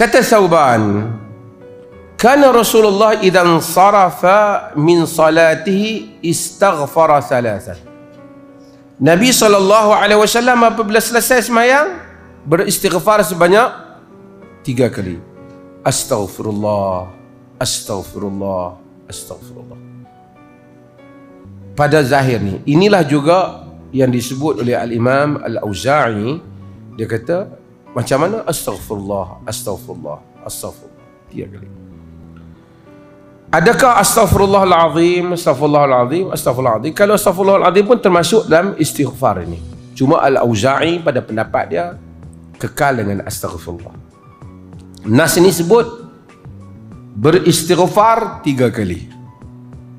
Kata Thawban, kana Rasulullah idan sarafa min salatihi istaghfara thalathan. Nabi SAW apabila selesai semayang beristighfar sebanyak 3 kali. Astaghfirullah, astaghfirullah, astaghfirullah. Pada zahir ni, inilah juga yang disebut oleh Al-Imam Al-Auza'i. Dia kata macam mana? Astaghfirullah, astaghfirullah, astaghfirullah 3 kali. Adakah astaghfirullahalazim, astaghfirullahalazim, astaghfirullahalazim? Kalau astaghfirullahalazim pun termasuk dalam istighfar ini. Cuma Al-Auza'i pada pendapat dia kekal dengan astaghfirullah. Nas ini sebut beristighfar 3 kali.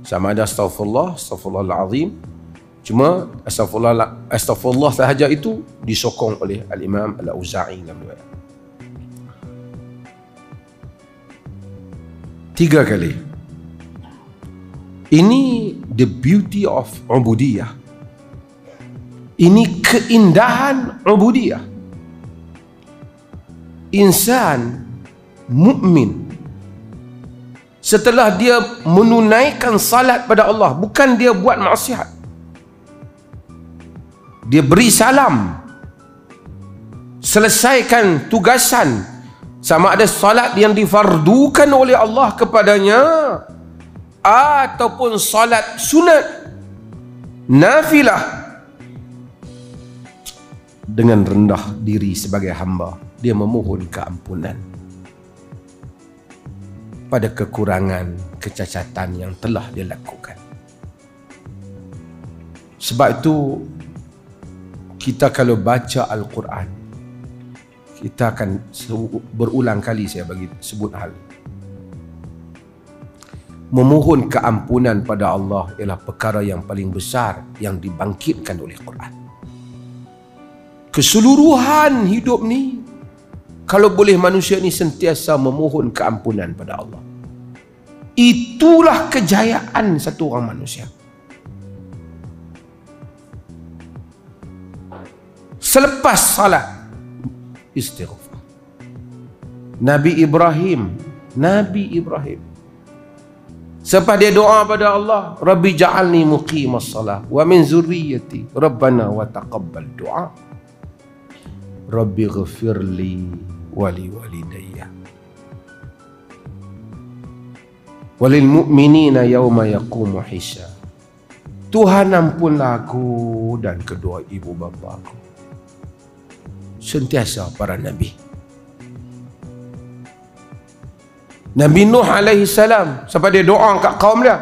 Sama ada astaghfirullah, astaghfirullahalazim. Cuma astaghfirullah sahaja itu disokong oleh Al-Imam Al-Auza'i dalam riwayat. 3 kali. Ini the beauty of ubudiyah. Ini keindahan ubudiyah. Insan mukmin setelah dia menunaikan salat pada Allah, bukan dia buat maksiat, dia beri salam, selesaikan tugasan, sama ada salat yang difardukan oleh Allah kepadanya ataupun salat sunat nafilah, dengan rendah diri sebagai hamba dia memohon keampunan pada kekurangan, kecacatan yang telah dia lakukan. Sebab itu kita kalau baca Al-Quran, kita akan berulang kali saya bagi sebut hal. Memohon keampunan pada Allah ialah perkara yang paling besar yang dibangkitkan oleh Quran. Keseluruhan hidup ni, kalau boleh manusia ni sentiasa memohon keampunan pada Allah, itulah kejayaan satu orang manusia. Selepas salat, istighfar. Nabi Ibrahim selepas dia doa pada Allah, Rabbi ja'alni muqimas salah wa min zurriyyati Rabbana wa taqabbal du'a Rabbi ghafirli wali walidayya walil mu'minina yawma yaqumu hisab. Tuhan ampunlah aku dan kedua ibu bapa aku. Sentiasa para Nabi. Nabi Nuh alaihi salam, sampai dia doa kat kaum dia,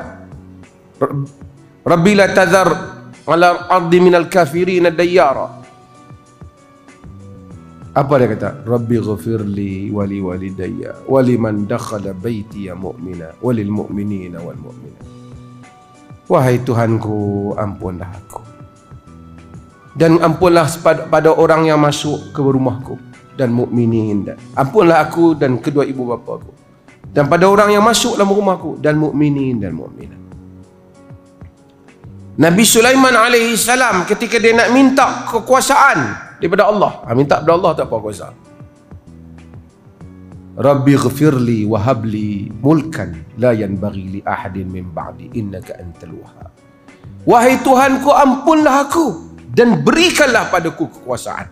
Rabbi la tadhar ala ardi minal kafirin dayyara. Apa dia kata? Rabbi ghafirli wali walidayya waliman dakhala baitiya mu'mina walil mu'minina wal mu'minat. Wahai Tuhanku, ampunlah aku dan ampunlah pada orang yang masuk ke rumahku dan mukminin, dan ampunlah aku dan kedua ibu bapaku, dan pada orang yang masuk dalam rumahku dan mukminin dan mukminat. Nabi Sulaiman alaihi salam ketika dia nak minta kekuasaan daripada Allah, minta kepada Allah tak apa kuasa. Rabbi ghafirli wa habli mulkan la yanbaghi li ahadin min ba'di innaka antal wahhab. Wahai Tuhanku, ampunlah aku dan berikanlah padaku kekuasaan.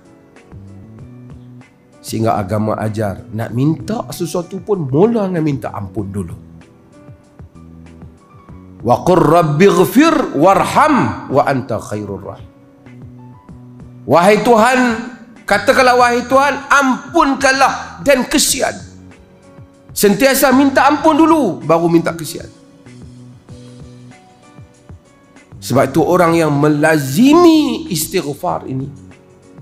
Sehingga agama ajar, nak minta sesuatu pun mula dengan minta ampun dulu. Wa qur rabbi ghfir warham wa anta khairur rahim. Wahai Tuhan, katakanlah wahai Tuhan, ampunkanlah dan kesian. Sentiasa minta ampun dulu baru minta kesian. Sebab itu orang yang melazimi istighfar ini,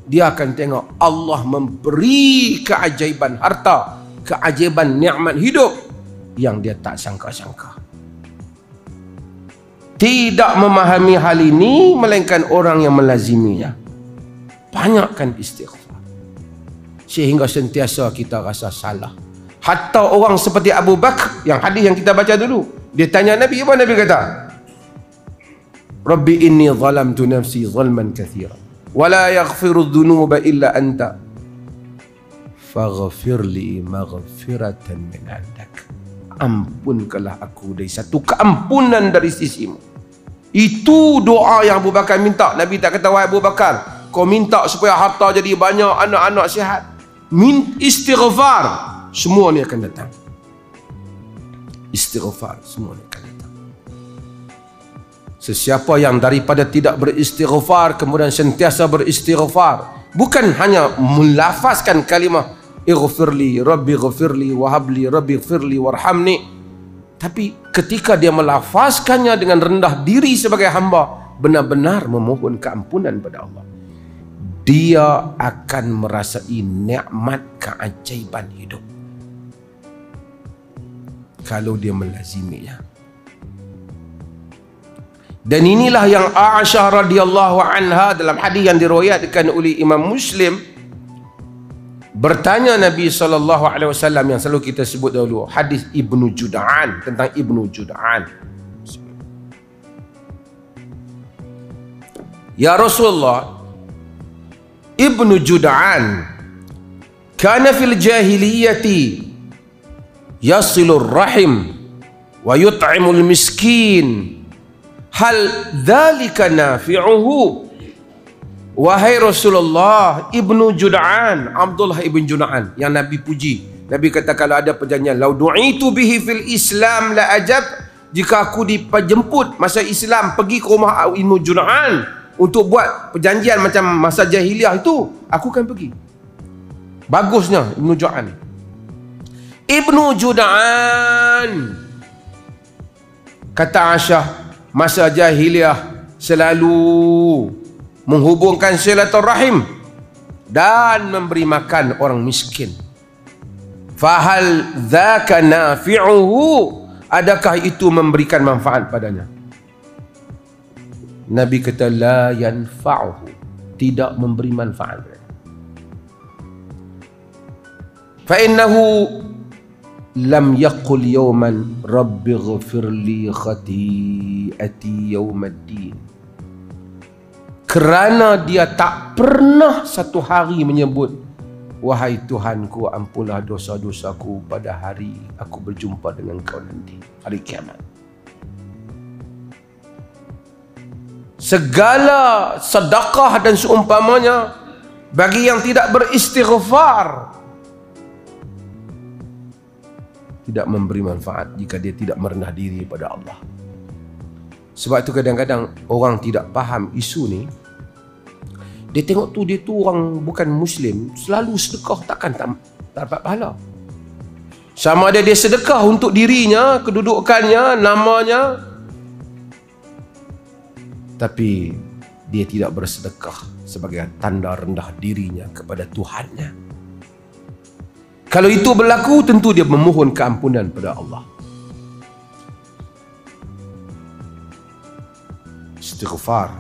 dia akan tengok Allah memberi keajaiban harta, keajaiban nikmat hidup yang dia tak sangka-sangka. Tidak memahami hal ini melainkan orang yang melaziminya. Banyakkan istighfar sehingga sentiasa kita rasa salah. Hatta orang seperti Abu Bakar, yang hadis yang kita baca dulu, dia tanya Nabi, apa Nabi kata? Rabbi inni zalamtu nafsi zalman katsiran wa la yaghfiru dhunuba illa anta faghfirli maghfiratan min 'indak. Ampunkanlah aku dari satu keampunan dari sisimu. Itu doa yang Abu Bakar minta. Nabi tak kata, wahai Abu Bakar, kau minta supaya harta jadi banyak, anak-anak sihat, istighfar, semua ni akan datang. Istighfar, semua ni akan datang. Sesiapa yang daripada tidak beristighfar kemudian sentiasa beristighfar, bukan hanya melafazkan kalimah ighfirli, rabbi ghafirli, wahabli, rabbi ghafirli, warhamni, tapi ketika dia melafazkannya dengan rendah diri sebagai hamba, benar-benar memohon keampunan pada Allah, dia akan merasai nikmat keajaiban hidup kalau dia melaziminya. Dan inilah yang Aisyah radhiyallahu anha dalam hadis yang diriwayatkan oleh Imam Muslim bertanya Nabi SAW yang selalu kita sebut dahulu, hadis Ibnu Jud'an, tentang Ibnu Jud'an. Ya Rasulullah, Ibnu Jud'an kana fil jahiliyati yasilur rahim wa yut'imul miskin, hal dzalika nafi'uhu? Wahai Rasulullah, Ibnu Jud'an, Abdullah ibn Jud'an yang Nabi puji. Nabi kata kalau ada perjanjian, lau du'itu bihi fil Islam la ajab, jika aku dijemput masa Islam pergi ke rumah Ibnu Jud'an untuk buat perjanjian macam masa jahiliah itu, aku akan pergi. Bagusnya Ibnu Jud'an. Ibnu Jud'an, kata Aisyah, masa jahiliah selalu menghubungkan silaturahim dan memberi makan orang miskin. Fahal dzaka nafi'uhu, adakah itu memberikan manfaat padanya? Nabi kata la yanfa'uhu, tidak memberi manfaat. Fa innahu lam yaqul yawman rabbi ghfirli khati'ati yawmaddin, kerana dia tak pernah satu hari menyebut, wahai Tuhanku, ampunlah dosa-dosaku pada hari aku berjumpa dengan kau nanti, hari kiamat. Segala sedekah dan seumpamanya bagi yang tidak beristighfar tidak memberi manfaat jika dia tidak merendah diri pada Allah. Sebab itu kadang-kadang orang tidak faham isu ni. Dia tengok tu, dia tu orang bukan Muslim, selalu sedekah, takkan tak dapat pahala. Sama ada dia sedekah untuk dirinya, kedudukannya, namanya, tapi dia tidak bersedekah sebagai tanda rendah dirinya kepada Tuhannya. Kalau itu berlaku, tentu dia memohon keampunan pada Allah. Istighfar,